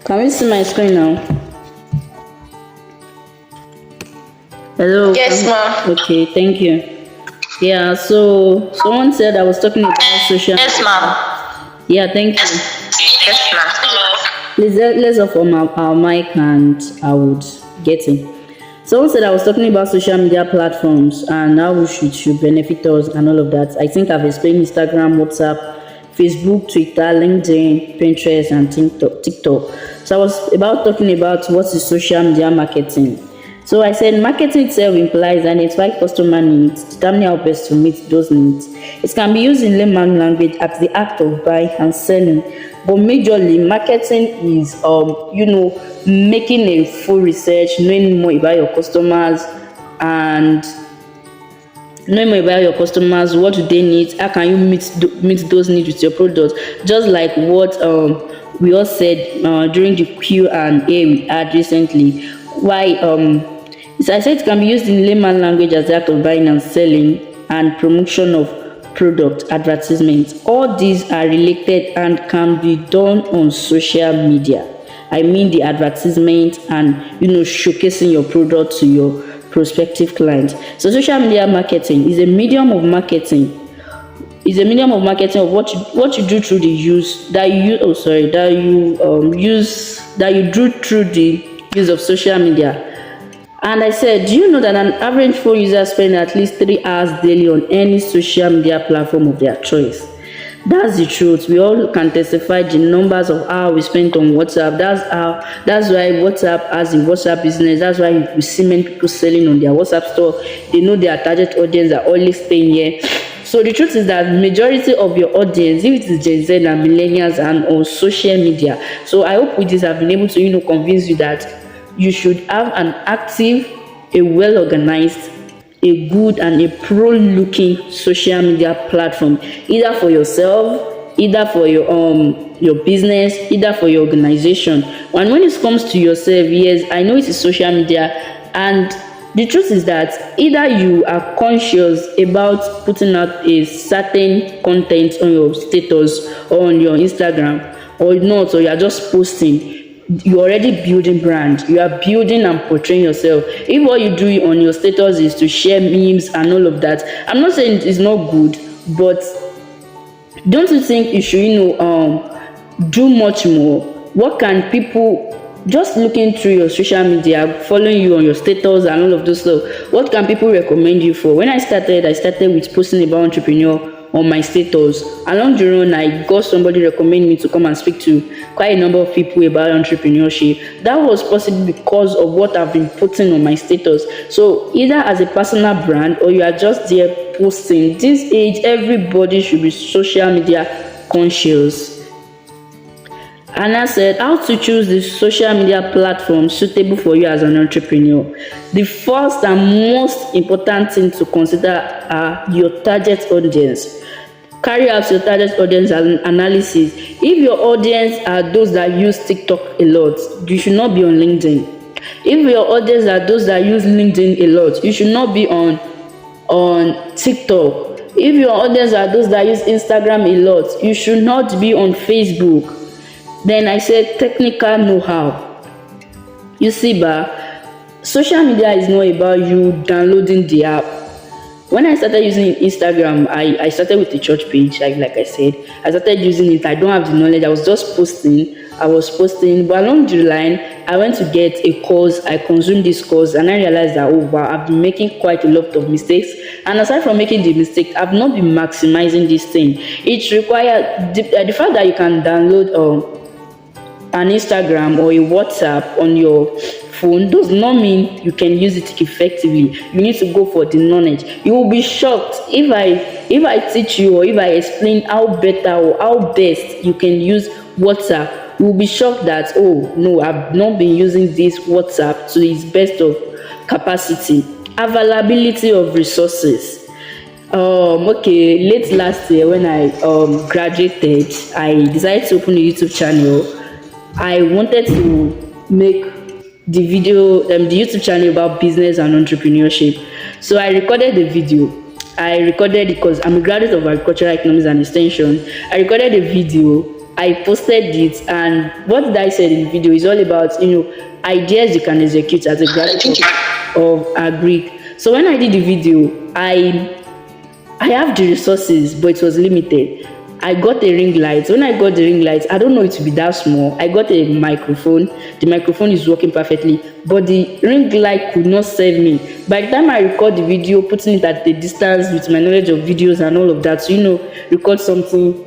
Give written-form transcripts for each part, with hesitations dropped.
Can you see my screen now? Hello. Yes, ma'am. Okay, thank you. Yeah, so someone said I was talking about social. Yes, ma'am. Yeah, thank you. Yes, ma'am. Please let's off our mic and I would get in. Someone said I was talking about social media platforms and how we should benefit us and all of that. I think I've explained Instagram, WhatsApp, Facebook, Twitter, LinkedIn, Pinterest, and TikTok. So I was about talking about what is social media marketing. So I said marketing itself implies identify customer needs, determine how best to meet those needs. It can be used in layman language as the act of buying and selling, but majorly marketing is making a full research, knowing more about your customers and what do they need, how can you meet those needs with your product, just like what we all said during the Q&A we had recently. Why I said it can be used in layman language as the act of buying and selling and promotion of product advertisements. All these are related and can be done on social media. I mean the advertisement and showcasing your product to your prospective clients. So social media marketing is a medium of marketing. It's a medium of marketing of what you do through the use that you do through the use of social media. And I said, do you know that an average phone user spends at least 3 hours daily on any social media platform of their choice? That's the truth. We all can testify the numbers of hours we spent on WhatsApp. That's why WhatsApp has a WhatsApp business. That's why we see many people selling on their WhatsApp store. They know their target audience are always staying here. So the truth is that majority of your audience, if it is Gen Z and millennials and on social media. So I hope with this I've been able to convince you that you should have an active, a well-organized, a good and a pro-looking social media platform, either for yourself, either for your business, either for your organization. And when it comes to yourself, yes, I know it is social media, and the truth is that either you are conscious about putting out a certain content on your status or on your Instagram or not, or you are just posting. You're already building brand. You are building and portraying yourself. If what you do on your status is to share memes and all of that, I'm not saying it's not good, but don't you think you should do much more? What can people, just looking through your social media, following you on your status and all of those stuff, what can people recommend you for? When I started with posting about entrepreneur on my status. Along the run, I got somebody recommend me to come and speak to quite a number of people about entrepreneurship. That was possible because of what I've been putting on my status. So either as a personal brand or you are just there posting. This age, everybody should be social media conscious. And I said, how to choose the social media platform suitable for you as an entrepreneur. The first and most important thing to consider are your target audience. Carry out your target audience analysis. If your audience are those that use TikTok a lot, you should not be on LinkedIn. If your audience are those that use LinkedIn a lot, you should not be on TikTok. If your audience are those that use Instagram a lot, you should not be on Facebook. Then I said technical know-how. You see, social media is not about you downloading the app. When I started using Instagram, I started with the church page, like I said. I started using it. I don't have the knowledge. I was just posting. But along the line, I went to get a course. I consumed this course, and I realized that, oh wow, I've been making quite a lot of mistakes. And aside from making the mistake, I've not been maximizing this thing. It requires the fact that you can download an Instagram or a WhatsApp on your phone does not mean you can use it effectively. You need to go for the knowledge. You will be shocked if I teach you or if I explain how better or how best you can use WhatsApp. You will be shocked that, oh no, I've not been using this WhatsApp to its best of capacity. Availability of resources. Late last year when I graduated, I decided to open a YouTube channel. I wanted to make the YouTube channel about business and entrepreneurship. So I recorded the video. I recorded it because I'm a graduate of agricultural economics and extension. I recorded a video. I posted it, and what I said in the video is all about ideas you can execute as a graduate of agric. So when I did the video, I have the resources, but it was limited. I got a ring light. When I got the ring light, I don't know it to be that small. I got a microphone. The microphone is working perfectly, but the ring light could not save me. By the time I record the video, putting it at the distance with my knowledge of videos and all of that, record something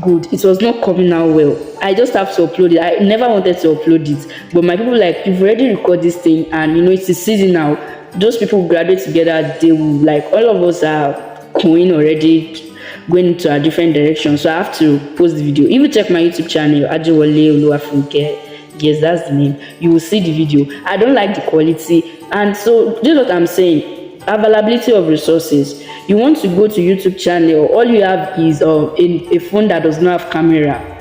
good, it was not coming out well. I just have to upload it. I never wanted to upload it, but my people like, you've already recorded this thing, and it's a season now. Those people who graduate together, they will, like, all of us are going already, going into a different direction. So I have to post the video. If you check my YouTube channel, Ajewole Oluwafunke, yes, that's the name, you will see the video. I don't like the quality, and so this is what I'm saying. Availability of resources. You want to go to YouTube channel, all you have is a phone that does not have camera,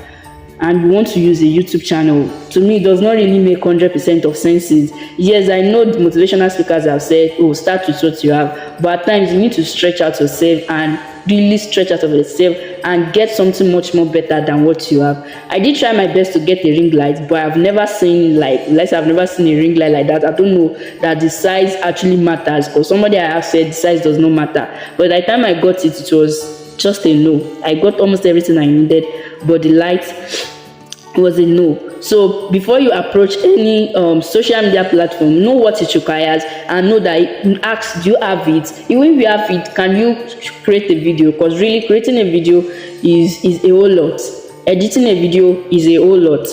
and you want to use a YouTube channel. To me, it does not really make 100% of senses. Yes, I know the motivational speakers have said, oh, start with what you have, but at times you need to stretch out yourself and really stretch out of yourself and get something much more better than what you have. I did try my best to get a ring light, but I've never seen I've never seen a ring light like that. I don't know that the size actually matters, because somebody I have said the size does not matter. But by the time I got it, it was just a no. I got almost everything I needed, but the light was a no. So before you approach any social media platform, know what it requires, and know that ask, do you have it? Even if you have it, can you create a video? Because really, creating a video is a whole lot. Editing a video is a whole lot.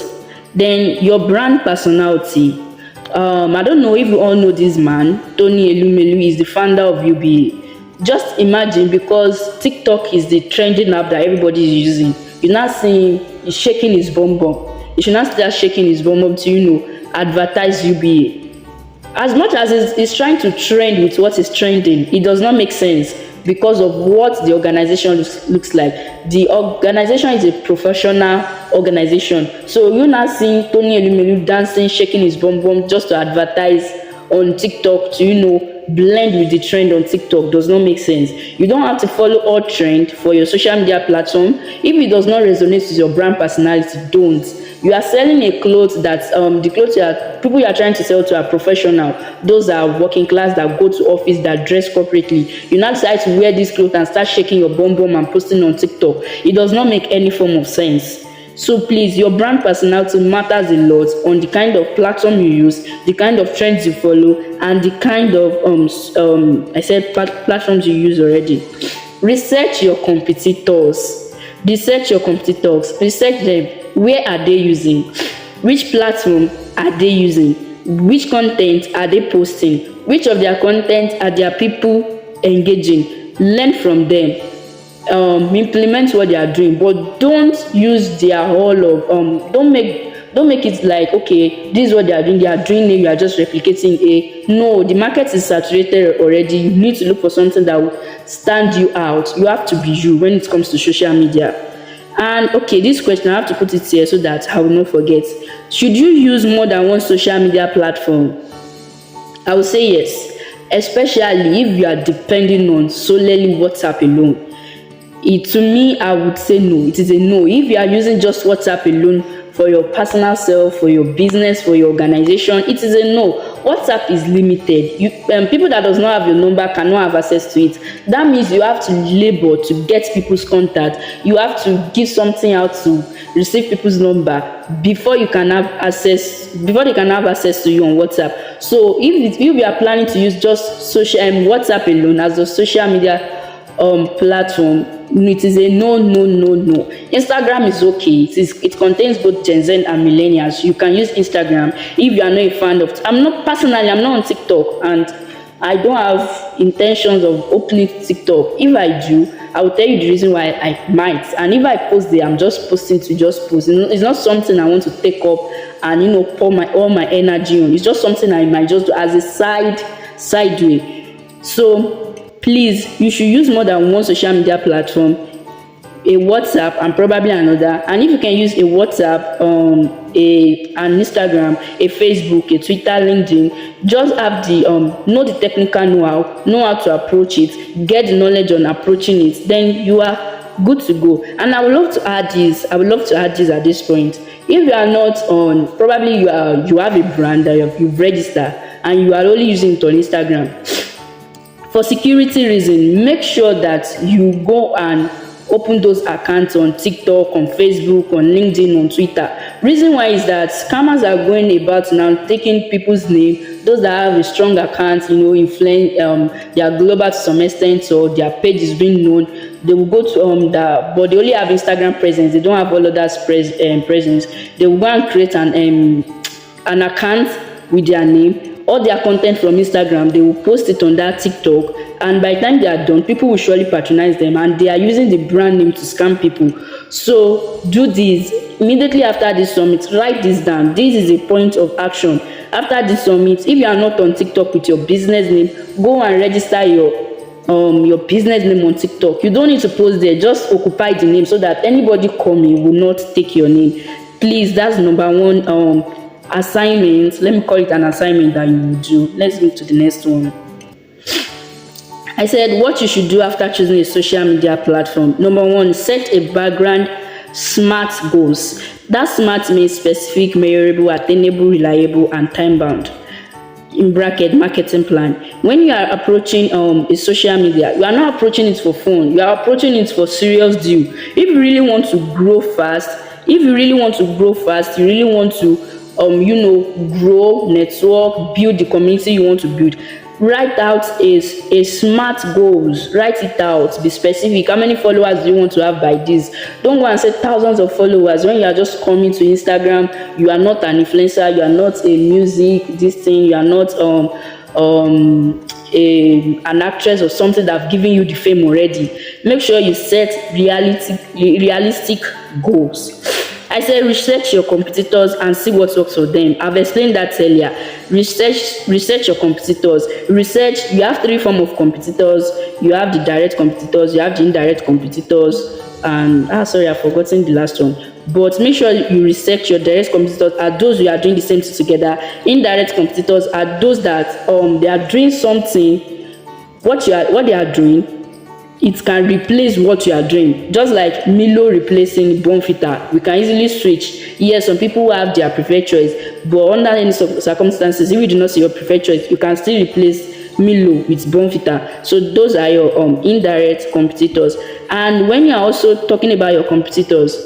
Then your brand personality. I don't know if you all know this man, Tony Elumelu is the founder of UBA. Just imagine, because TikTok is the trending app that everybody is using. You're not seeing he's shaking his bum bum. You should not start shaking his bum bum to advertise UBA. As much as he's trying to trend with what is trending, it does not make sense because of what the organization looks like. The organization is a professional organization. So you're not seeing Tony Elumelu dancing, shaking his bum bum just to advertise on TikTok to blend with the trend on TikTok. Does not make sense. You don't have to follow all trend for your social media platform. If it does not resonate with your brand personality, don't. You are selling a clothes that the clothes people you are trying to sell to are professional. Those are working class that go to office, that dress corporately. You now decide to wear this clothes and start shaking your bum bum and posting on TikTok. It does not make any form of sense. So please, your brand personality matters a lot on the kind of platform you use, the kind of trends you follow, and the kind of platforms you use already. Research your competitors. Research them. Where are they using? Which platform are they using? Which content are they posting? Which of their content are their people engaging? Learn from them. Implement what they are doing, but don't use their whole of don't make it like, okay, this is what they are doing it, you are just replicating a. No, the market is saturated already. You need to look for something that will stand you out. You have to be you when it comes to social media. And okay, this question I have to put it here so that I will not forget. Should you use more than one social media platform? I would say yes, especially if you are depending on solely WhatsApp alone. To me, I would say no. It is a no. If you are using just WhatsApp alone for your personal self, for your business, for your organization, it is a no. WhatsApp is limited. People that does not have your number cannot have access to it. That means you have to labor to get people's contact. You have to give something out to receive people's number before you can have access. Before they can have access to you on WhatsApp. So if you are planning to use just social WhatsApp alone as a social media platform, it is a no. Instagram is okay. It contains both Gen Z and millennials. You can use Instagram if you are not a fan of. I'm not on TikTok, and I don't have intentions of opening TikTok. If I do, I will tell you the reason why I might. And if I post there, I'm just posting to just post. It's not something I want to take up and pour all my energy on. It's just something I might just do as a side way. So please, you should use more than one social media platform, a WhatsApp and probably another. And if you can use a WhatsApp, an Instagram, a Facebook, a Twitter, LinkedIn, just have the know the technical know how to approach it, get the knowledge on approaching it. Then you are good to go. And I would love to add this. I would love to add this at this point. If you are not on, probably you have a brand that you've registered and you are only using it on Instagram. For security reason, make sure that you go and open those accounts on TikTok, on Facebook, on LinkedIn, on Twitter. Reason why is that scammers are going about now taking people's name, those that have a strong account, influence their global to some extent, or their page is being known. They will go to but they only have Instagram presence. They don't have all others presence. They will go and create an account with their name. All their content from Instagram, they will post it on that TikTok, and by the time they are done, people will surely patronize them, and they are using the brand name to scam people. So do this immediately after this summit. Write this down. This is a point of action. After this summit, if you are not on TikTok with your business name, go and register your business name on TikTok. You don't need to post there. Just occupy the name so that anybody coming will not take your name. Please, that's number one assignment. Let me call it an assignment that you will do. Let's move to the next one. I said what you should do after choosing a social media platform. Number one, set a background SMART goals. That SMART means specific, measurable, attainable, reliable, and time bound. In bracket, marketing plan. When you are approaching a social media, you are not approaching it for fun. You are approaching it for serious deal. If you really want to grow fast, you really want to grow, network, build the community you want to build. Write out a SMART goals. Write it out. Be specific. How many followers do you want to have by this? Don't go and say thousands of followers when you are just coming to Instagram. You are not an influencer. You are not a music this thing. You are not an actress or something that have given you the fame already. Make sure you set realistic goals. I said research your competitors and see what works for them. I've explained that earlier. Research your competitors. You have three forms of competitors. You have the direct competitors, you have the indirect competitors, and I've forgotten the last one. But make sure you research your direct competitors are those who are doing the same thing together. Indirect competitors are those that they are doing something. What they are doing, it can replace what you are doing. Just like Milo replacing Bonfita, we can easily switch. Yes, some people have their preferred choice, but under any circumstances, if you do not see your preferred choice, you can still replace Milo with Bonfita. So those are your indirect competitors. And when you are also talking about your competitors,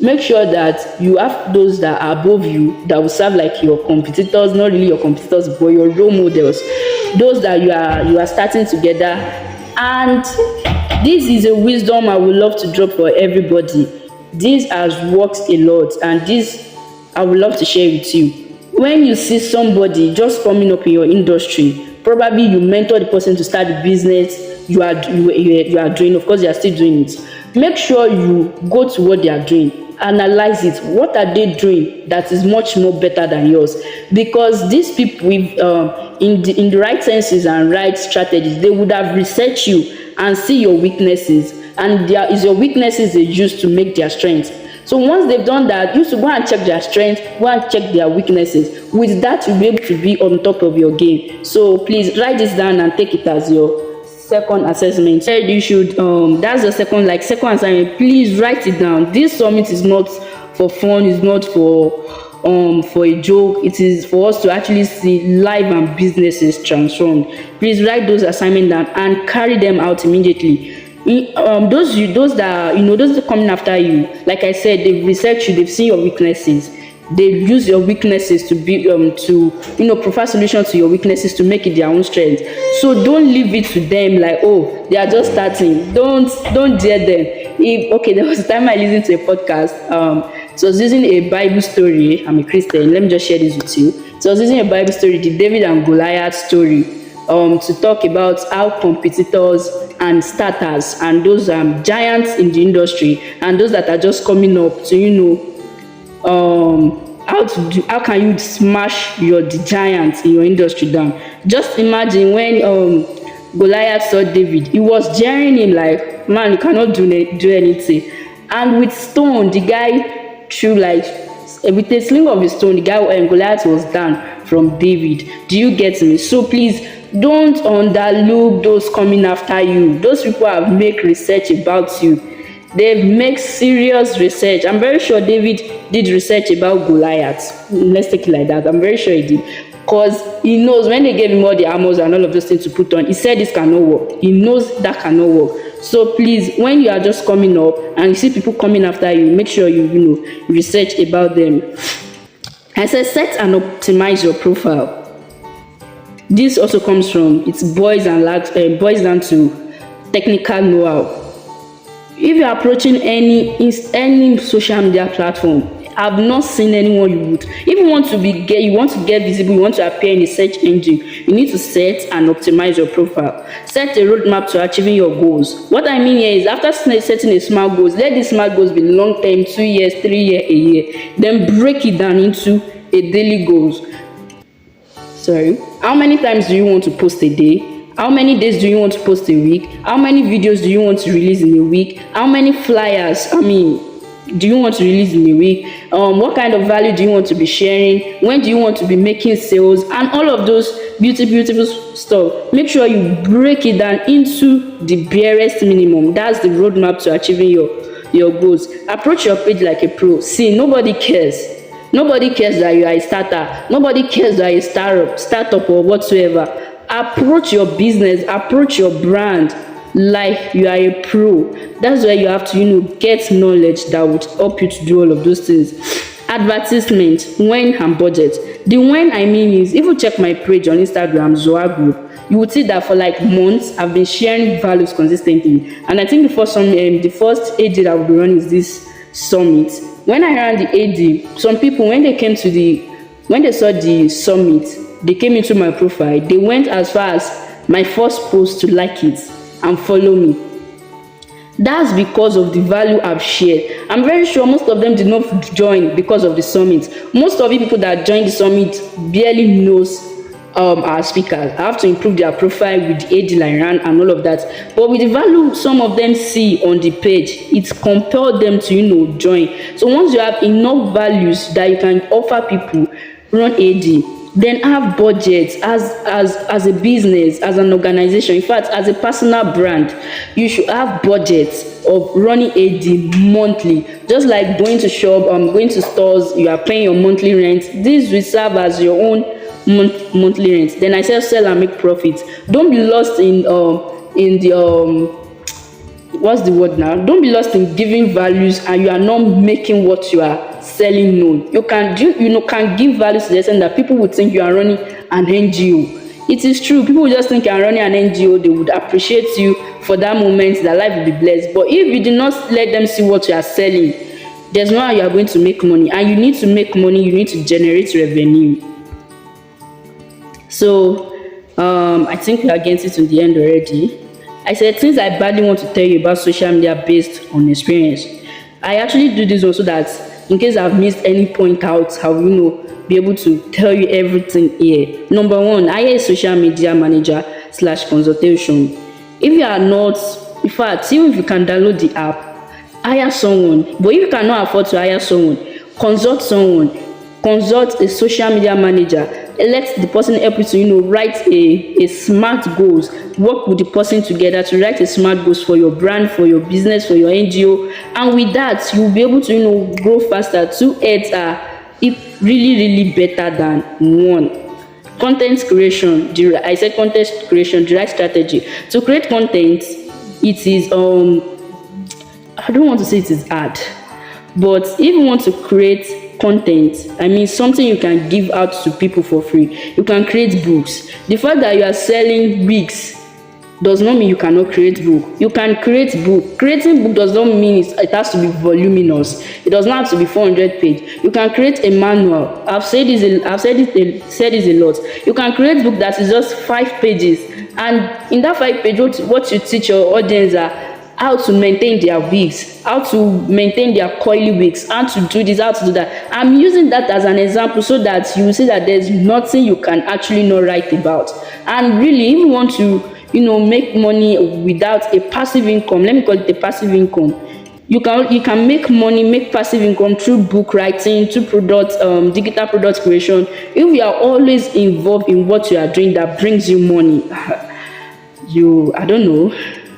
make sure that you have those that are above you that will serve like your competitors, not really your competitors, but your role models. Those that you are starting together. And this is a wisdom I would love to drop for everybody. This has worked a lot, and this I would love to share with you. When you see somebody just coming up in your industry, probably you mentor the person to start the business you are doing. Of course, you are still doing it. Make sure you go to what they are doing. Analyze it. What are they doing that is much more better than yours? Because these people with in the right senses and right strategies, they would have researched you and see your weaknesses, and there is your weaknesses they use to make their strengths. So once they've done that, you should go and check their strengths, go and check their weaknesses. With that, you'll be able to be on top of your game. So please write this down and take it as your second assessment. You should that's the second assignment. Please write it down. This summit is not for fun, it's not for a joke. It is for us to actually see life and businesses transformed. Please write those assignments down and carry them out immediately. Those that are coming after you, like I said, they've researched you, they've seen your weaknesses. They use your weaknesses to be provide solutions to your weaknesses to make it their own strength. So don't leave it to them like, oh, they are just starting. Don't dare them. There was a time I listened to a podcast. So I was using a Bible story. I'm a Christian. Let me just share this with you. So I was using a Bible story, the David and Goliath story, to talk about how competitors and starters and those giants in the industry and those that are just coming up to how can you smash the giants in your industry down. Just imagine when Goliath saw David, he was jeering him like, man, you cannot do anything. And with stone, the guy threw with a sling of a stone, the guy Goliath was down from David. Do you get me? So please don't underlook those coming after you. Those people have make research about you. They've made serious research. I'm very sure David did research about Goliath. Let's take it like that. I'm very sure he did. Because he knows when they gave him all the armors and all of those things to put on, he said this cannot work. He knows that cannot work. So please, when you are just coming up and you see people coming after you, make sure you research about them. I said set and optimize your profile. This also comes from boils down to technical know-how. If you are approaching any social media platform, I've not seen anyone you would. If you want to get visible, you want to appear in a search engine, you need to set and optimize your profile. Set a roadmap to achieving your goals. What I mean here is after setting a smart goals, let these smart goals be long term, 2 years, 3 years, a year. Then break it down into a daily goals. How many times do you want to post a day? How many days do you want to post a week? How many videos do you want to release in a week? How many flyers do you want to release in a week? What kind of value do you want to be sharing? When do you want to be making sales? And all of those beautiful stuff. Make sure you break it down into the barest minimum. That's the roadmap to achieving your goals. Approach your page like a pro. See, nobody cares. Nobody cares that you are a starter. Nobody cares that you are a startup or whatsoever. Approach your business, approach your brand like you are a pro. That's why you have to get knowledge that would help you to do all of those things. Advertisement, when and budget. The when I mean is, if you check my page on Instagram, Zohar Group, you would see that for like months I've been sharing values consistently. And I think the first AD that will be running is this summit. When I ran the AD, some people when they saw the summit, they came into my profile. They went as far as my first post to like it and follow me. That's because of the value I've shared. I'm very sure most of them did not join because of the summit. Most of the people that joined the summit barely knows our speakers. I have to improve their profile with the AD I ran and all of that. But with the value some of them see on the page, it compelled them to join. So once you have enough values that you can offer people, run AD. Then have budgets as a business, as an organization. In fact, as a personal brand, you should have budgets of running AD monthly. Just like going to shop, going to stores, you are paying your monthly rent. This will serve as your own monthly rent. Then I said sell and make profit. Don't be lost in the what's the word now? Don't be lost in giving values and you are not making what you are selling known. You can give values to the extent that people would think you are running an NGO. It is true, people will just think you are running an NGO. They would appreciate you for that moment, their life will be blessed. But if you do not let them see what you are selling, there's no how you are going to make money. And you need to make money, you need to generate revenue. So I think we are getting to the end already. I said, since I badly want to tell you about social media based on experience, I actually do this also that in case I've missed any point out, I will be able to tell you everything here. Number one, hire a social media manager / consultation. If you are not, in fact, even if you can download the app, hire someone. But if you cannot afford to hire someone, consult someone. Consult a social media manager. Let the person help you to write a smart goals. Work with the person together to write a smart goals for your brand, for your business, for your NGO. And with that, you'll be able to grow faster. 2 heads are really better than one. Content creation. I said content creation, the right strategy. To create content, it is I don't want to say it is hard, but if you want to create content, I mean something you can give out to people for free, you can create books. The fact that you are selling wigs does not mean you cannot create book. You can create book. Creating book does not mean it has to be voluminous. It does not have to be 400 pages. You can create a manual. I've said this a lot. You can create book that is just 5 pages, and in that 5 pages, what you teach your audience are how to maintain their wigs, how to maintain their coily wigs, how to do this, how to do that. I'm using that as an example so that you will see that there's nothing you can actually not write about. And really, if you want to make money without a passive income, let me call it a passive income, you can make money, make passive income through book writing, through digital product creation. If you are always involved in what you are doing that brings you money, I don't know,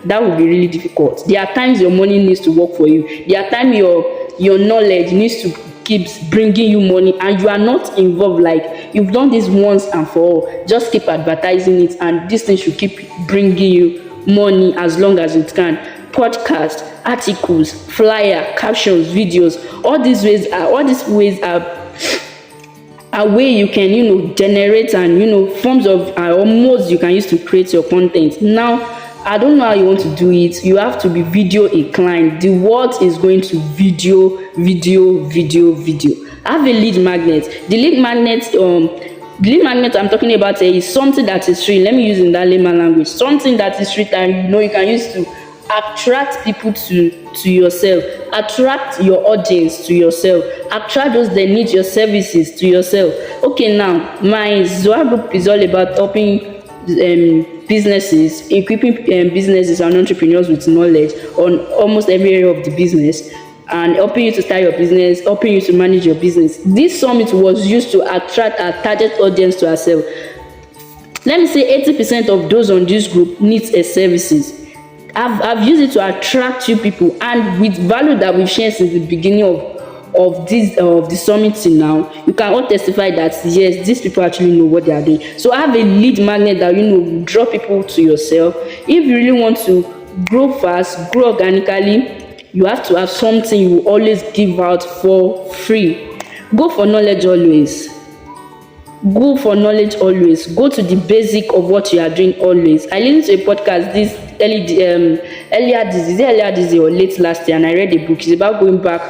that will be really difficult. There are times your money needs to work for you. There are times your knowledge needs to keeps bringing you money, and you are not involved. Like, you've done this once and for all, just keep advertising it, and this thing should keep bringing you money as long as it can. Podcast, articles, flyer, captions, videos, all these ways are way you can generate, and forms of or modes you can use to create your content. Now, I don't know how you want to do it. You have to be video inclined. The word is going to video. Have a lead magnet. The lead magnet I'm talking about is something that is free. Let me use in that layman language. Something that is free, and you can use to attract people to yourself, attract your audience to yourself, attract those that need your services to yourself. Okay, now my Zohar group is all about helping businesses, equipping businesses and entrepreneurs with knowledge on almost every area of the business, and helping you to start your business, helping you to manage your business. This summit was used to attract our target audience to ourselves. Let me say 80% of those on this group needs a services. I've used it to attract you people, and with value that we've shared since the beginning of the summit till now, you can all testify that yes, these people actually know what they are doing. So have a lead magnet that draw people to yourself. If you really want to grow fast, grow organically, you have to have something you will always give out for free. Go for knowledge always. Go for knowledge always. Go to the basic of what you are doing always. I listened to a podcast earlier this year or late last year, and I read a book. It's about going back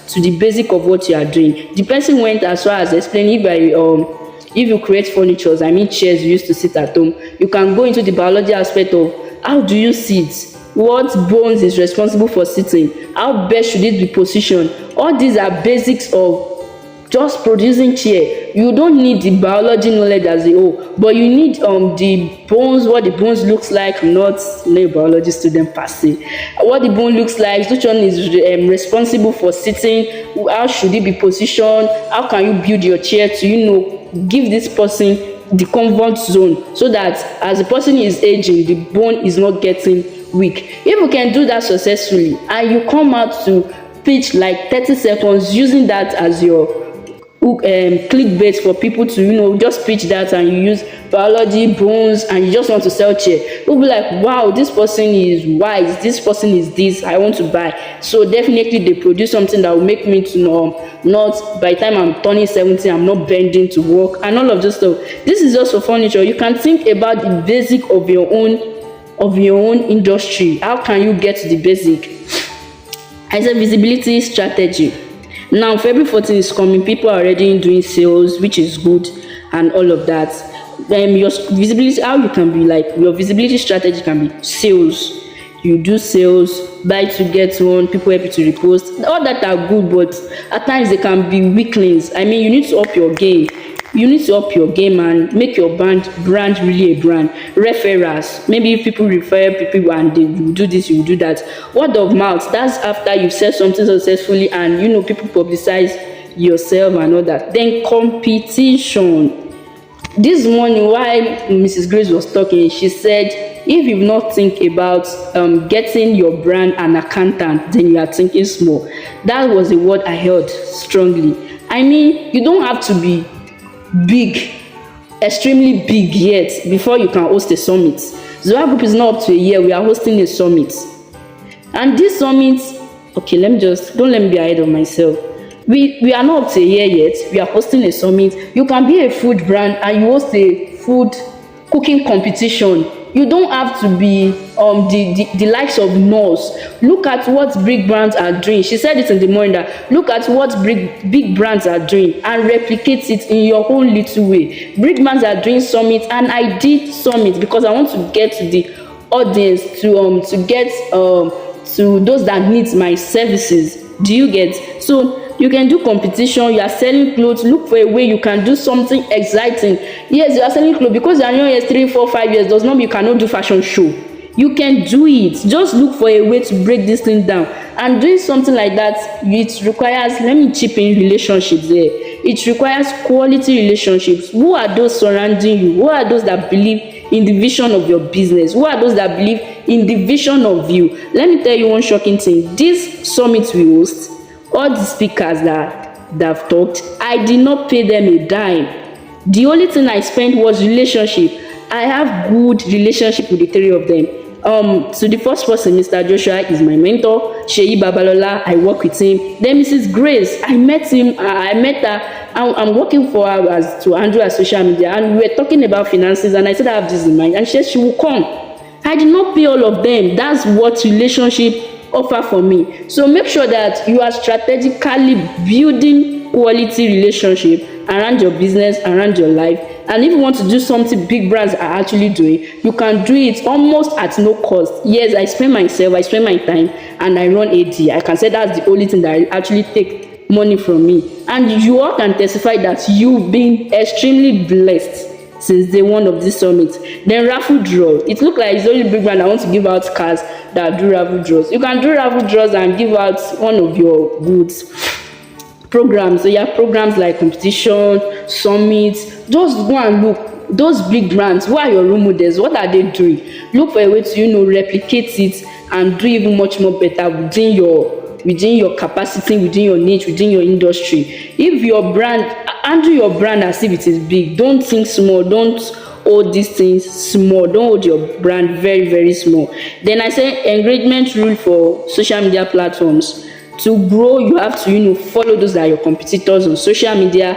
to the basic of what you are doing. The person went as far as explaining if you create furniture, chairs you used to sit at home, you can go into the biology aspect of how do you sit, what bones is responsible for sitting, how best should it be positioned. All these are basics of just producing chair. You don't need the biology knowledge as a whole, but you need the bones, what the bones looks like. Not a biology student per se. What the bone looks like, which one is responsible for sitting, how should it be positioned, how can you build your chair to give this person the comfort zone, so that as the person is aging, the bone is not getting weak. If you can do that successfully, and you come out to pitch like 30 seconds using that as your clickbait for people to just pitch that, and you use biology, bones, and you just want to sell chair, you'll be like, wow, this person is wise, this person is this, I want to buy. So definitely they produce something that will make me to not by the time I'm turning 70, I'm not bending to work and all of this stuff. This is just for furniture. You can think about the basic of your own industry. How can you get to the basic? I said visibility strategy. Now February 14 is coming. People are already doing sales, which is good, and all of that. Your visibility, how you can be like, your visibility strategy can be sales. You do sales, buy to get one, people help you to repost. All that are good, but at times they can be weaklings. You need to up your game. You need to up your game and make your brand really a brand. Referrals. Maybe if people refer people and they will do this, you will do that. Word of mouth. That's after you've said something successfully and people publicize yourself and all that. Then competition. This morning while Mrs. Grace was talking, she said, if you've not think about getting your brand an accountant, then you are thinking small. That was a word I held strongly. You don't have to be big, extremely big yet before you can host a summit. Zohar Group is not up to a year. We are hosting a summit, and this summit, okay, don't let me be ahead of myself. We are not up to a year yet. We are hosting a summit. You can be a food brand and you host a food cooking competition. You don't have to be the likes of Nose. Look at what big brands are doing. She said it in the morning that look at what big brands are doing and replicate it in your own little way. Big brands are doing summit, and I did summit because I want to get to the audience to get to those that need my services. Do you get? So you can do competition. You are selling clothes. Look for a way you can do something exciting. Yes, you are selling clothes because you are new here 3, 4, 5 years does not mean you cannot do fashion show. You can do it. Just look for a way to break this thing down. And doing something like that, it requires, let me chip in relationships there. It requires quality relationships. Who are those surrounding you? Who are those that believe in the vision of your business? Who are those that believe in the vision of you? Let me tell you one shocking thing. This summit we host, all the speakers that have talked, I did not pay them a dime. The only thing I spent was relationship. I have good relationship with the three of them. So the first person, Mr. Joshua, is my mentor. Sheyi Babalola, I work with him. Then Mrs. Grace, I met her. I'm working for her to handle her social media, and we were talking about finances, and I said I have this in mind, and she said she will come. I did not pay all of them. That's what relationship offer for me. So make sure that you are strategically building quality relationship around your business, around your life. And if you want to do something big brands are actually doing, you can do it almost at no cost. Yes, I spend my time, and I run AD. I can say that's the only thing that actually take money from me. And you all can testify that you've been extremely blessed since day one of this summit. Then raffle draw. It looks like it's only big brand that want to give out cars that do raffle draws. You can do raffle draws and give out one of your goods. Programs. So you have programs like competition, summits. Just go and look. Those big brands, who are your role models? What are they doing? Look for a way to, replicate it and do even much more better within your capacity, within your niche, within your industry. If your brand, handle your brand as if it is big. Don't think small. Don't hold these things small. Don't hold your brand very, very small. Then I say engagement rule for social media platforms. To grow, you have to, follow those that are your competitors on social media,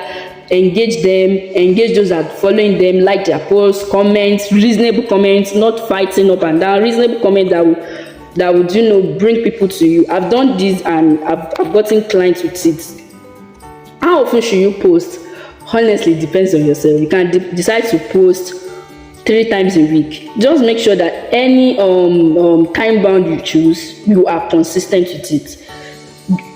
engage them, engage those that are following them, like their posts, comments, reasonable comments, not fighting up and down, reasonable comments that would, bring people to you. I've done this and I've gotten clients with it. How often should you post? Honestly, it depends on yourself. You can decide to post 3 times a week. Just make sure that any time bound you choose, you are consistent with it.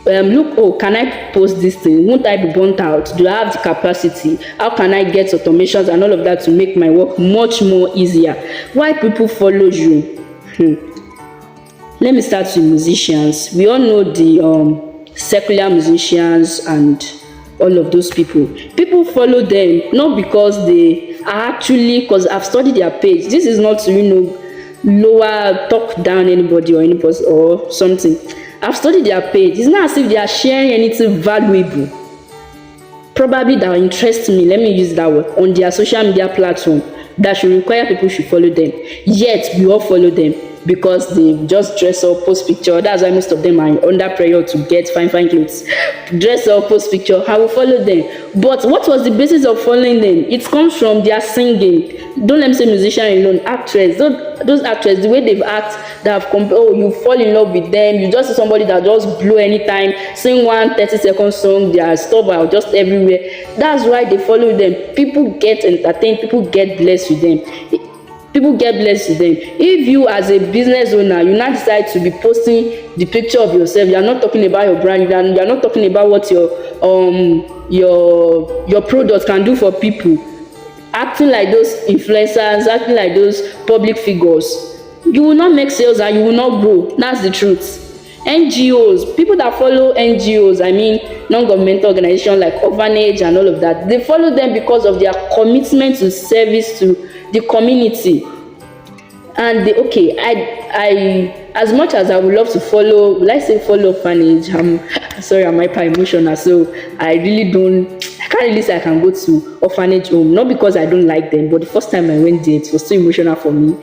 Look, can I post this thing? Won't I be burnt out? Do I have the capacity? How can I get automations and all of that to make my work much more easier? Why people follow you? Let me start with musicians. We all know the secular musicians and all of those people. People follow them not because they are actually, because I've studied their page. This is not to, lower, talk down anybody or anybody or something. I've studied their page. It's not as if they are sharing anything valuable, probably that interests me, let me use that word, on their social media platform that should require people should follow them. Yet we all follow them because they just dress up, post picture. That's why most of them are under pressure to get fine clothes. Dress up, post picture. I will follow them. But what was the basis of following them? It comes from their singing. Don't let me say musician alone, actress. Those actresses, the way they've act, that have you fall in love with them. You just see somebody that just blow anytime, sing one 30-second song, their stuff are just everywhere. That's why they follow them. People get entertained. People get blessed with them. If you as a business owner, you now decide to be posting the picture of yourself, you are not talking about your brand, you are not talking about what your product can do for people, acting like those influencers, acting like those public figures, you will not make sales and you will not grow. That's the truth. NGOs, people that follow NGOs, I mean non-governmental organizations like orphanage and all of that, they follow them because of their commitment to service to the community. And I as much as I would love to follow, let's say follow orphanage, I'm hyper emotional, so I can't really say I can go to orphanage home, not because I don't like them, but the first time I went there, it was so emotional for me.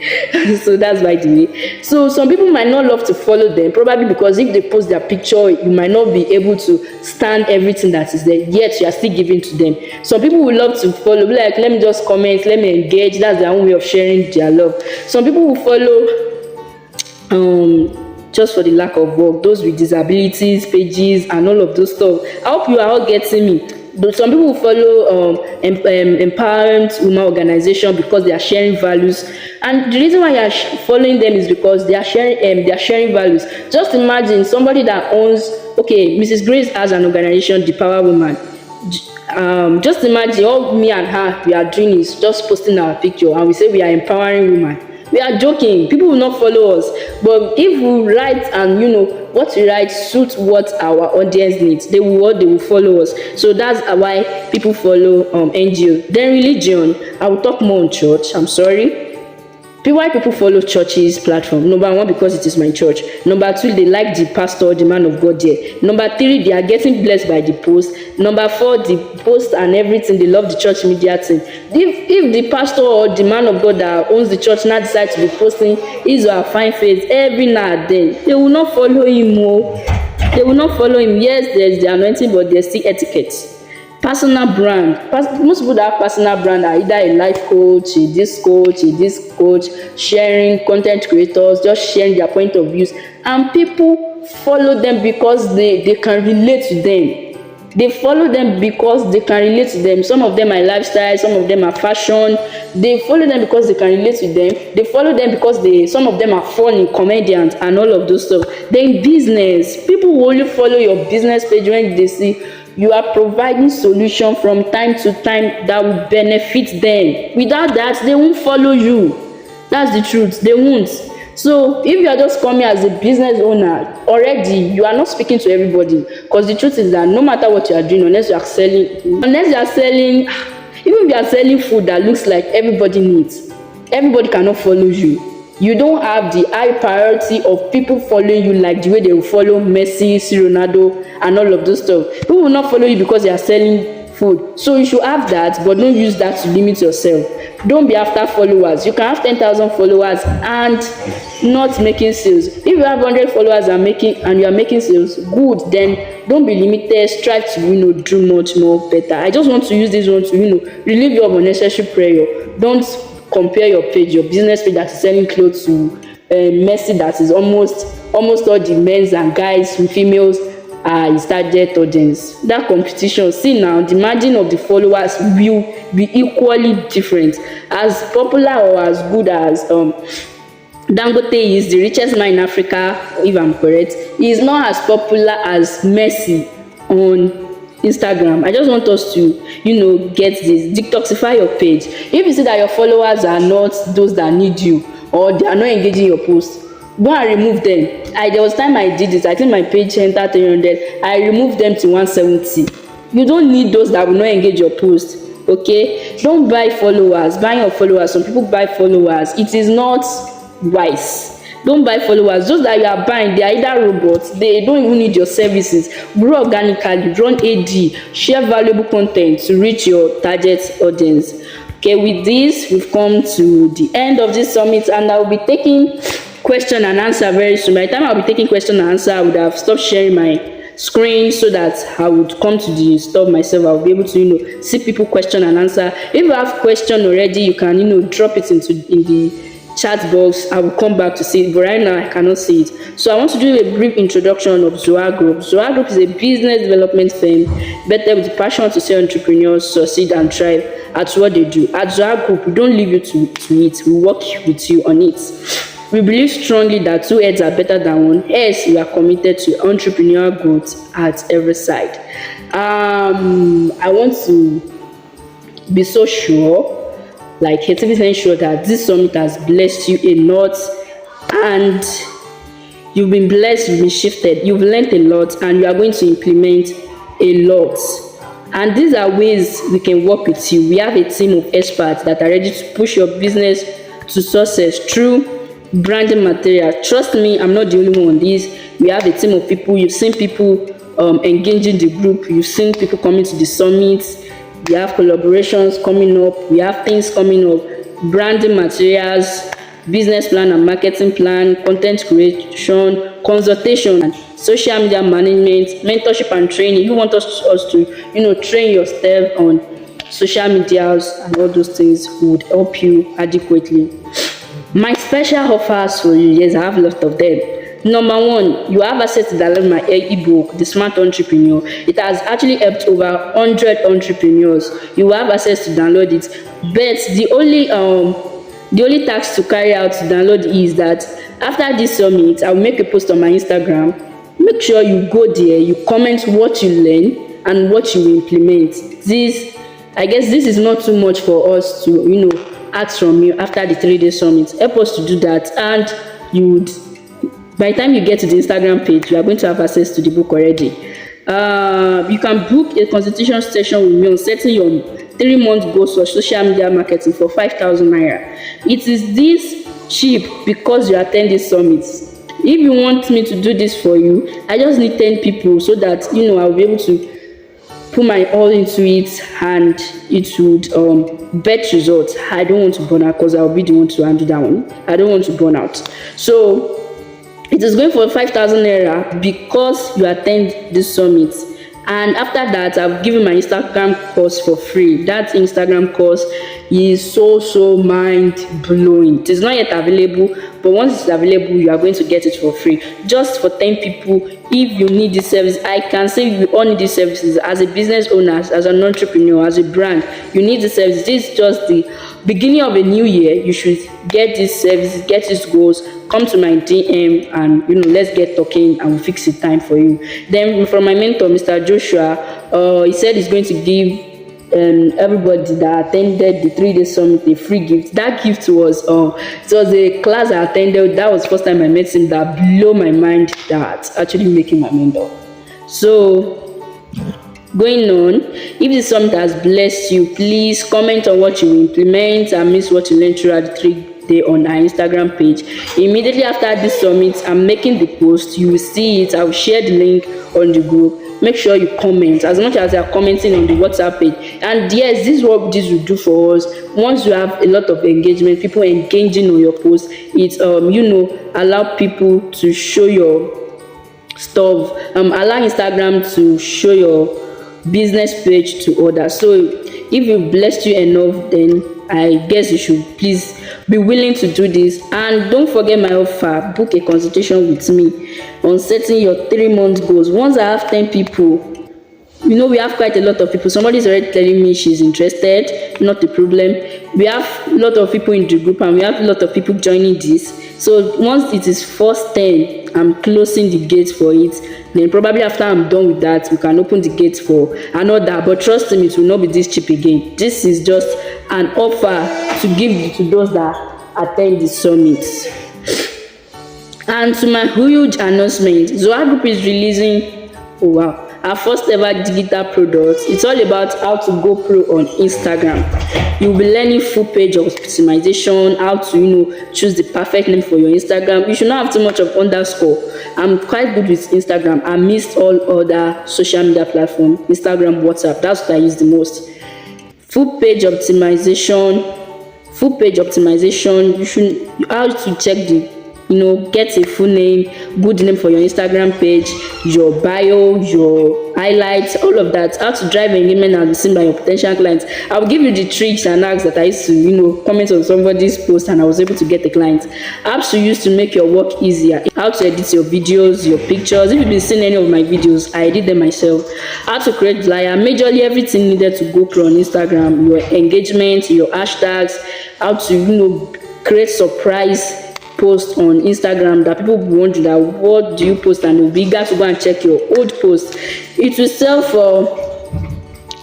So that's by the way. So some people might not love to follow them, probably because if they post their picture, you might not be able to stand everything that is there, yet you are still giving to them. Some people would love to follow, like, let me just comment, let me engage. That's their own way of sharing their love. Some people will follow just for the lack of work, those with disabilities pages and all of those stuff. I hope you are all getting me. Some people follow empowerment women organization because they are sharing values, and the reason why you are following them is because they are sharing values. Just imagine somebody that owns, Mrs. Grace has an organization, the Power Woman. Just imagine all me and her we are doing is just posting our picture and we say we are empowering women. We are joking. People will not follow us. But if we write and what we write suits what our audience needs, they will follow us. So that's why people follow NGO. Then religion. I will talk more on church. I'm sorry. Why people follow churches platform? Number one, because it is my church. Number two, they like the pastor, the man of God there. Number three, they are getting blessed by the post. Number four, the post and everything, they love the church media thing. If the pastor or the man of God that owns the church now decide to be posting his or her fine face every now and then, they will not follow him. They will not follow him. Yes, there's the anointing, but there's still etiquette. Personal brand. Most people that have personal brand are either a life coach, a this coach, sharing, content creators, just sharing their point of views, and people follow them because they can relate to them. They follow them because they can relate to them. Some of them are lifestyle, some of them are fashion. They follow them because they can relate to them. They follow them because some of them are funny, comedians, and all of those stuff. Then business. People will only follow your business page when they see you are providing solution from time to time that will benefit them. Without that, they won't follow you. That's the truth. They won't. So if you are just coming as a business owner already, you are not speaking to everybody, because the truth is that no matter what you are doing, unless you are selling, even if you are selling food that looks like everybody needs, everybody cannot follow you. You don't have the high priority of people following you like the way they will follow Messi, Ronaldo, and all of those stuff. People will not follow you because they are selling food. So you should have that, but don't use that to limit yourself. Don't be after followers. You can have 10,000 followers and not making sales. If you have 100 followers and you are making sales, good. Then don't be limited. Strive to do much more better. I just want to use this one to relieve you of unnecessary pressure. Don't compare your page, your business page that is selling clothes, to Messi that is almost all the men's and guys and females are his target audience. That competition, see now, the margin of the followers will be equally different. As popular or as good as Dangote is, the richest man in Africa, if I'm correct, he is not as popular as Messi on Instagram. I just want us to get this. Detoxify your page. If you see that your followers are not those that need you, or they are not engaging your post, go and remove them. There was time I did it. I think my page entered 300. I removed them to 170. You don't need those that will not engage your post. Okay, don't buy followers. Buying your followers, some people buy followers. It is not wise. Don't buy followers. Those that you are buying, they are either robots. They don't even need your services. Grow organically, run AD, share valuable content to reach your target audience. Okay, with this, we've come to the end of this summit, and I will be taking question and answer very soon. By the time I'll be taking question and answer, I would have stopped sharing my screen so that I would come to the stuff myself. I'll be able to see people question and answer. If you have question already, you can drop it in the chat box. I will come back to see it, but right now I cannot see it. So I want to do a brief introduction of ZOHAR Group. ZOHAR Group is a business development firm better with the passion to see entrepreneurs succeed and thrive at what they do. At ZOHAR Group, we don't leave you to it. We work with you on it. We believe strongly that two heads are better than one. Hence, we are committed to entrepreneurial growth at every side. I want to be so sure, like 80% sure, that this summit has blessed you a lot, and you've been blessed, you've been shifted, you've learned a lot, and you are going to implement a lot. And these are ways we can work with you. We have a team of experts that are ready to push your business to success through branding material. Trust me, I'm not the only one on this. We have a team of people. You've seen people engaging the group. You've seen people coming to the summits. We have collaborations coming up. We have things coming up. Branding materials, business plan and marketing plan, content creation, consultation, social media management, mentorship and training. You want us to train yourself on social medias and all those things would help you adequately. My special offers for you, yes, I have a lot of them. Number one, you have access to download my ebook, The Smart Entrepreneur. It has actually helped over 100 entrepreneurs. You have access to download it. But the only task to carry out to download is that after this summit, I'll make a post on my Instagram. Make sure you go there, you comment what you learn and what you implement. I guess this is not too much for us to, ask from you after the 3-day summit. Help us to do that, and by the time you get to the Instagram page, you are going to have access to the book already. You can book a consultation session with me on setting your 3-month goals for social media marketing for 5,000 naira. It is this cheap because you attend this summit. If you want me to do this for you, I just need 10 people so that I'll be able to put my all into it and it would bet results. I don't want to burn out because I'll be the one to handle that one. I don't want to burn out. So it is going for 5,000 naira because you attend this summit. And after that, I've given my Instagram course for free. That Instagram course is so mind blowing. It is not yet available, but once it's available, you are going to get it for free, just for 10 people. If you need this service, I can say we all need these services. As a business owner, as an entrepreneur, as a brand, you need the service. This is just the beginning of a new year. You should get this service, get these goals. Come to my DM and let's get talking and we'll fix it time for you. Then from my mentor, Mr. Joshua, he said he's going to give everybody that attended the 3-day summit a free gift. That gift was it was a class I attended. That was the first time I met him that blew my mind, that actually making my mentor. So going on, if this summit has blessed you, please comment on what you will implement and miss what you learned throughout the 3-day on our Instagram page. Immediately after this summit, I'm making the post. You will see it. I will share the link on the group. Make sure you comment as much as you are commenting on the WhatsApp page. And yes, this is what this will do for us. Once you have a lot of engagement, people engaging on your post, it allow people to show your stuff. Allow Instagram to show your business page to others. So if it blessed you enough, then I guess you should please be willing to do this. And don't forget my offer. Book a consultation with me on setting your 3-month goals. Once I have 10 people, we have quite a lot of people. Somebody's already telling me she's interested. Not a problem. We have a lot of people in the group and we have a lot of people joining this. So once it is first 10, I'm closing the gates for it. Then probably after I'm done with that, we can open the gates for another. But trust me, it will not be this cheap again. This is just an offer to give to those that attend the summit. And to my huge announcement, Zohar Group is releasing our first ever digital product. It's all about how to go pro on Instagram. You'll be learning full page optimization, how to choose the perfect name for your Instagram. You should not have too much of underscore. I'm quite good with Instagram. I missed all other social media platforms. Instagram, WhatsApp, that's what I use the most. Full page optimization. You should how to check get a full name, good name for your Instagram page, your bio, your highlights, all of that. How to drive engagement and be seen by your potential clients. I'll give you the tricks and hacks that I used to comment on somebody's post and I was able to get a client. Apps to use to make your work easier. How to edit your videos, your pictures. If you've been seeing any of my videos, I edit them myself. How to create flyer. Majorly everything needed to go pro on Instagram. Your engagement, your hashtags. How to create surprise post on Instagram that people will wonder that what do you post, and they'll be eager to go and check your old post. It will sell for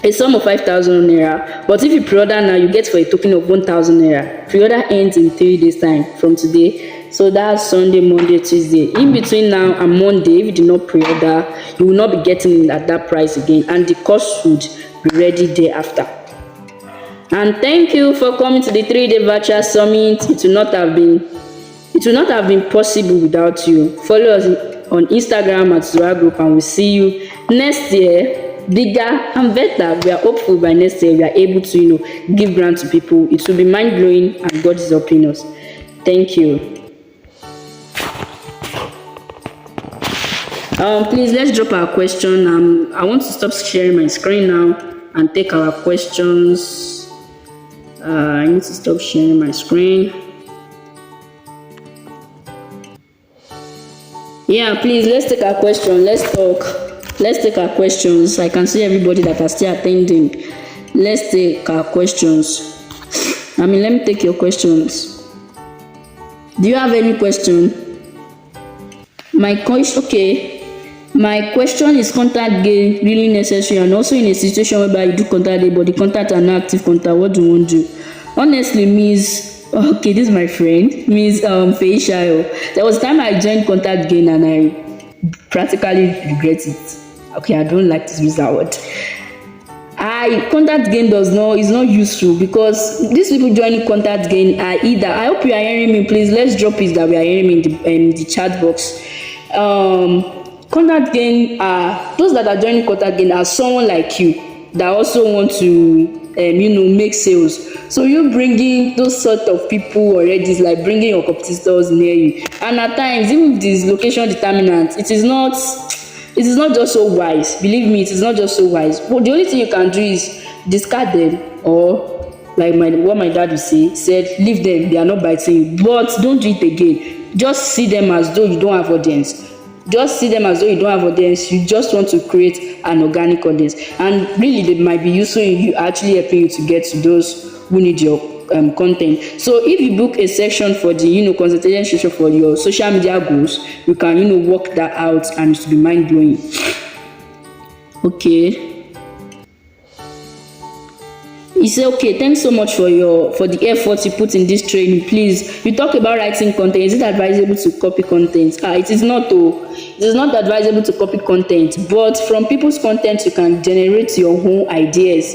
a sum of 5,000 naira, but if you pre-order now, you get for a token of 1,000 naira. Pre-order ends in 3 days time from today, so that's Sunday, Monday, Tuesday. In between now and Monday, if you do not pre-order, you will not be getting it at that price again, and the course would be ready day after. And thank you for coming to the 3-day virtual summit. It will not have been possible without you. Follow us on Instagram at Zohar Group and we'll see you next year, bigger and better. We are hopeful by next year we are able to give grant to people. It will be mind blowing and God is helping us. Thank you. Please let's drop our question. I want to stop sharing my screen now and take our questions. I need to stop sharing my screen. Yeah, please, let's take our question. Let's talk. Let's take our questions. I can see everybody that are still attending. Let's take our questions. Let me take your questions. Do you have any question? My question is contact gain really necessary, and also in a situation whereby you do contact gain but the contact are not active contact, what do you want to do? Honestly, this is my friend, Miss Feisha. There was a time I joined contact gain and I practically regret it. I don't like to use that word. I contact gain is not useful, because these people joining contact gain are either, I hope you are hearing me, please let's drop it that we are hearing me in the chat box. Contact gain are those that are joining contact gain are someone like you that also want to make sales. So you bringing those sort of people already is like bringing your competitors near you, and at times even if this location determinant, it is not just so wise. Believe me, it is not just so wise. But the only thing you can do is discard them, or like what my dad would say, said leave them, they are not biting you, but don't do it again. Just see them as though you don't have audience. You just want to create an organic audience, and really they might be useful in you actually helping you to get to those who need your content. So if you book a section for the consultation session for your social media goals, you can work that out, and it will be mind blowing. Okay. He said, okay, thanks so much for the effort you put in this training. Please, you talk about writing content. Is it advisable to copy content? It is not, though. It is not advisable to copy content, but from people's content, you can generate your own ideas.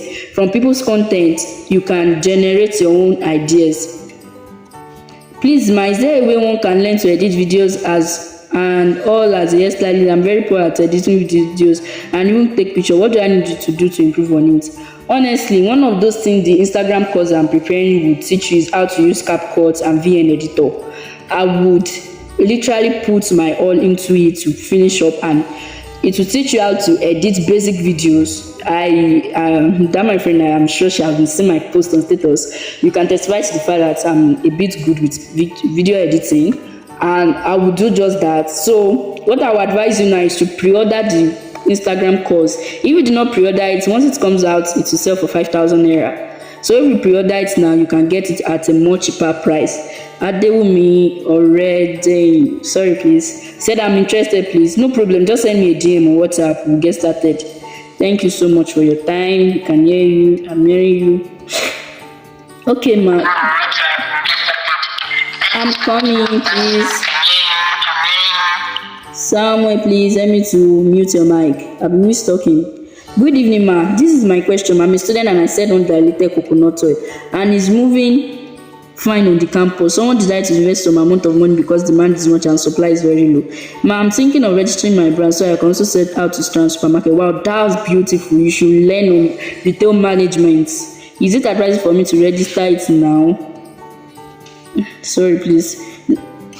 Please, ma, is there a way one can learn to edit videos as a hairstylist? I'm very poor at editing videos and even take picture. What do I need to do to improve on it? Honestly, one of those things the Instagram course I'm preparing will teach you is how to use CapCut and VN editor. I would literally put my all into it to finish up, and it will teach you how to edit basic videos. That my friend, I am sure she has been seeing my post on status. You can testify to the fact that I'm a bit good with video editing, and I will do just that. So what I would advise you now is to pre-order the Instagram course. If you do not pre-order it, once it comes out, it will sell for 5,000 naira. So if you pre-order it now, you can get it at a much cheaper price. Adewumi already, sorry please, said I'm interested. Please, no problem, just send me a DM or WhatsApp, we'll get started. Thank you so much for your time. You can hear you, I'm hearing you. Okay, ma, I'm coming, please. Samuel, please help me to mute your mic. I've been talking. Good evening, ma. This is my question. I'm a student and I said undiluted coconut oil, and it's moving fine on the campus. Someone decided to invest some amount of money because demand is much and supply is very low. Ma, I'm thinking of registering my brand so I can also set out to start supermarket. Wow, that's beautiful. You should learn on retail management. Is it advisable for me to register it now? Sorry, please.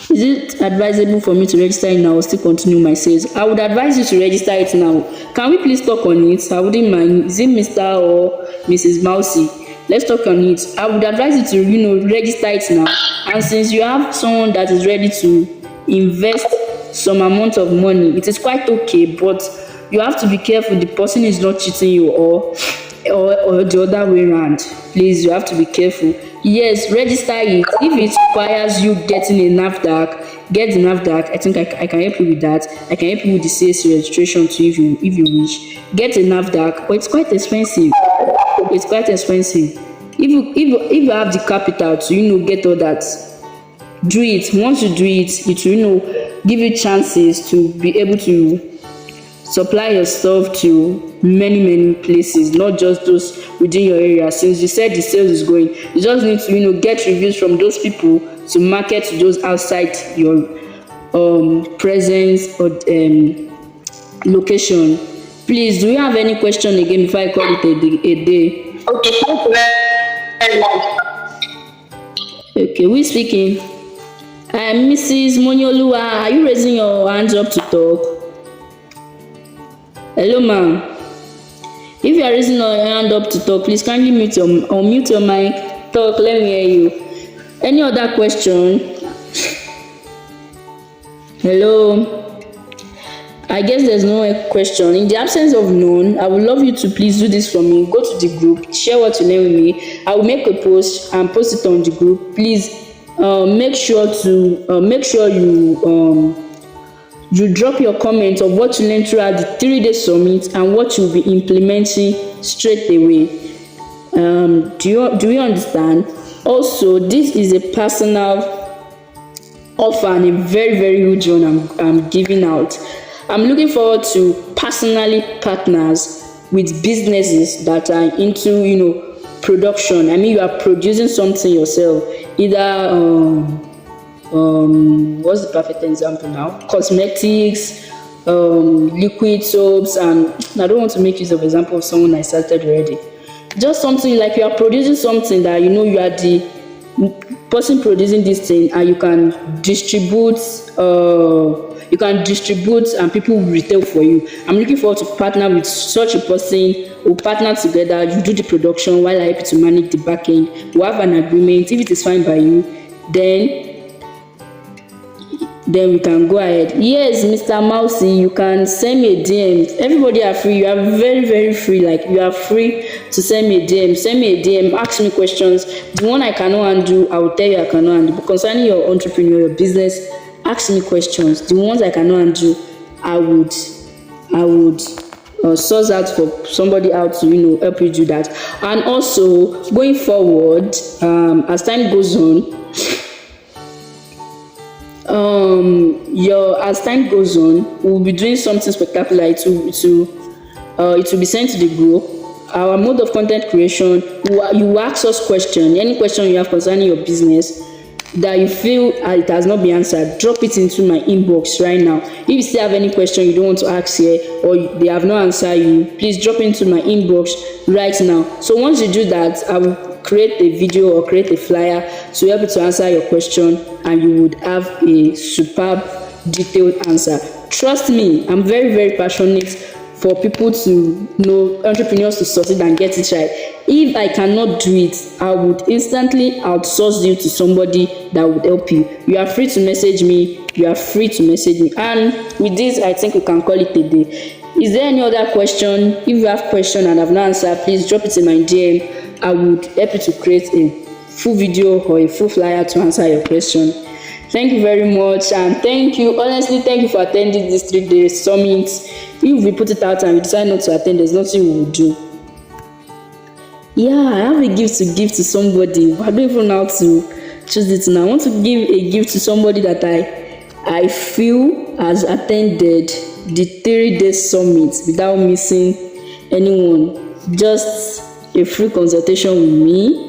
Is it advisable for me to register it now or still continue my sales? I would advise you to register it now. Can we please talk on it? I wouldn't mind. Is it Mr. or Mrs. Mousy? Let's talk on it. I would advise you to register it now. And since you have someone that is ready to invest some amount of money, it is quite okay, but you have to be careful the person is not cheating you or the other way around. Please, you have to be careful. Yes, register it. If it requires you getting a NAFDAC, get the NAFDAC. I think I can help you with that. I can help you with the sales registration too if you wish. Get a NAFDAC, but it's quite expensive. If you have the capital to get all that, do it. Once you do it, it will give you chances to be able to supply your stuff to many places, not just those within your area. Since you said the sales is going, you just need to get reviews from those people to market to those outside your presence or location. Please, do you have any question again before I call it a day? Okay, thank you very much. Okay, who is speaking? Mrs. Monyolua, are you raising your hands up to talk? Hello, ma'am. If you are raising your hand up to talk, please kindly unmute your mic. Talk, let me hear you. Any other question? Hello? I guess there's no question. In the absence of none, I would love you to please do this for me. Go to the group, share what you learn with me. I will make a post and post it on the group. Please make sure you drop your comment of what you learned throughout the 3-day summit and what you'll be implementing straight away. Do you understand? Also, this is a personal offer and a very huge one I'm giving out. I'm looking forward to personally partners with businesses that are into, production. I mean, you are producing something yourself, either what's the perfect example now? Cosmetics, liquid soaps, and I don't want to make use of example of someone I started already. Just something like you are producing something that you are the person producing this thing, and you can distribute. And people will retail for you. I'm looking forward to partner with such a person. We'll partner together. You do the production while I help you to manage the back end. We'll have an agreement. If it is fine by you, then we can go ahead. Yes, Mr. Mousy, you can send me a DM. Everybody are free. You are very, very free. Like, you are free to send me a DM. Send me a DM. Ask me questions. The one I cannot undo, I will tell you I cannot undo. But concerning your entrepreneur, your business, ask me questions. The ones I cannot undo, I would source out for somebody out to help you do that. And also, going forward, as time goes on, we'll be doing something spectacular. It will be sent to the group. Our mode of content creation, you ask us question, any question you have concerning your business that you feel it has not been answered, drop it into my inbox right now. If you still have any question you don't want to ask here, or they have not answered you, please drop it into my inbox right now. So once you do that, I will create a video or create a flyer to help you to answer your question, and you would have a superb detailed answer. Trust me, I'm very, very passionate for people to entrepreneurs to succeed and get it right. If I cannot do it, I would instantly outsource you to somebody that would help you. You are free to message me. And with this, I think we can call it a day. Is there any other question? If you have question and I've not answered, please drop it in my DM. I would help you to create a full video or a full flyer to answer your question. Thank you very much, and thank you. Honestly, thank you for attending this 3-day summit. If we put it out and we decide not to attend, there's nothing we will do. Yeah, I have a gift to give to somebody. I don't even know how to choose it now. I want to give a gift to somebody that I feel has attended the 3-day summit without missing anyone. Just a free consultation with me.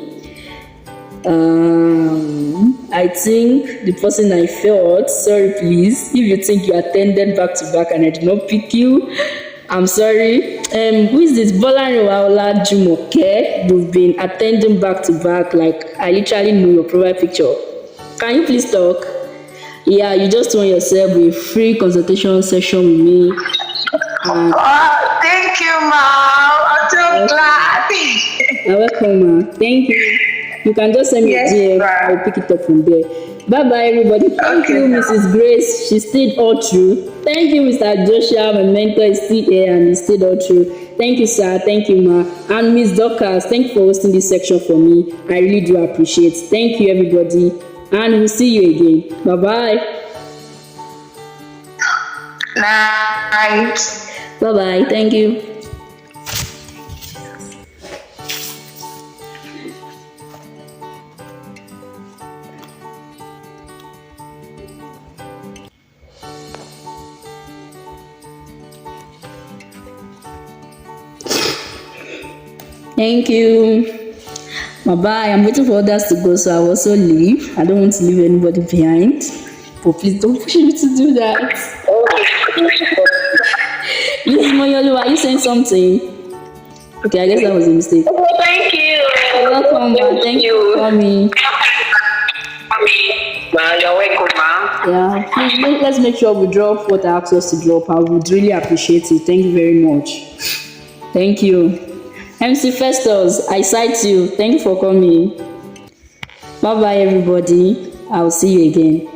I think the person I felt, sorry please, if you think you attended back to back and I did not pick you, I'm sorry. Who is this? Bolanrewaola Jumoke. You've been attending back to back, like I literally know your profile picture. Can you please talk? Yeah, you just won yourself a free consultation session with me. Thank you, Mom. I'm so glad. You're welcome, ma. Thank you. You can just send me a DM. I'll pick it up from there. Bye everybody. Thank you, Mrs. Grace. She stayed all through. Thank you, Mr. Joshua. My mentor is still here and he stayed all through. Thank you, sir. Thank you, ma. And Miss Dorcas, thank you for hosting this section for me. I really do appreciate it. Thank you, everybody. And we'll see you again. Bye-bye. Night. Bye-bye. Thank you. Thank you. Bye-bye. I'm waiting for others to go, so I'll also leave. I don't want to leave anybody behind. But please don't push me to do that. Miss Moyolu, are you saying something? Okay, I guess that was a mistake. Oh, thank you. You're welcome, ma. Thank you for coming. You're welcome, ma. Yeah, please let's make sure we drop what I asked us to drop. I would really appreciate it. Thank you very much. Thank you. MC Festus, I cite you. Thank you for coming. Bye-bye, everybody. I'll see you again.